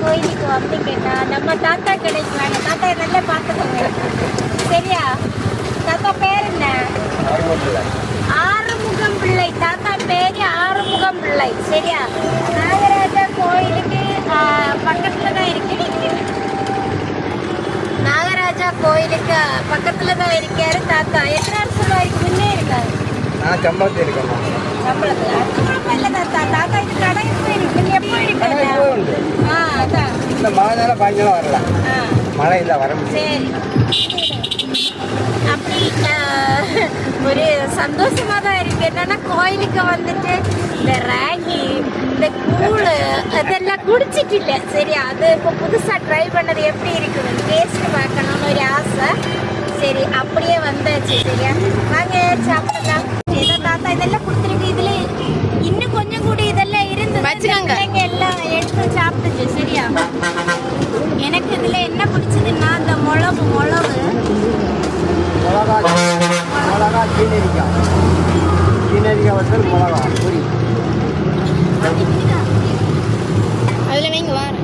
கோயிலுக்கு வந்தீங்கன்னா நம்ம தாத்தா கடைக்கு வாங்க. தாத்தா நல்லா பார்த்துக்கோங்க சரியா? தாத்தா பேர் என்ன? ஆறுமுகம் பிள்ளை. தாத்தா பேரு ஆறுமுகம் பிள்ளை சரியா? நாகராஜா கோயிலுக்கு பக்கத்துல தான் இருக்கு. நாகராஜா கோயிலுக்கு பக்கத்துல தான் இருக்காரு தாத்தா. எத்தனை வருஷம் வரைக்கும் முன்னே இருக்காரு? நான் சம்பளத்தில் இருக்கேன். சம்பளத்துல சம்பளம் இல்லை தாத்தா. தாத்தா இது கடை இருக்கு. எப்போ இருக்காரு? அதான் இந்த மழை நேரம் பாய்ஞ்சாலும் வரலாம். மழை இல்லை வர சரி. அப்படி ஒரு சந்தோஷமா தான் இருக்கு. என்னன்னா கோயிலுக்கு வந்துட்டு இந்த ராகி இந்த கூழ் அதெல்லாம் குடிச்சிட்டு இல்லை சரியா? அது இப்போ புதுசா ட்ரை பண்ணது எப்படி இருக்குது டேஸ்ட் பார்க்கணும்னு ஒரு ஆசை. சரி அப்படியே வந்தாச்சு சரியா? வாங்க சாப்பிடலாம். ஏதோ தாத்தா இதெல்லாம் கொடுத்துருக்கு. இதுல இன்னும் கொஞ்சம் கூட இதெல்லாம் இருந்து வச்சுக்காங்க. எல்லாம் எடுத்து சாப்பிட்டுச்சு சரியா? எனக்கு இதுல என்ன பிடிச்சதுன்னா இந்த மிளகு மிளகா கீழரிக்காய் வச்சல் மிளகா பொரி அதுல வைங்க வார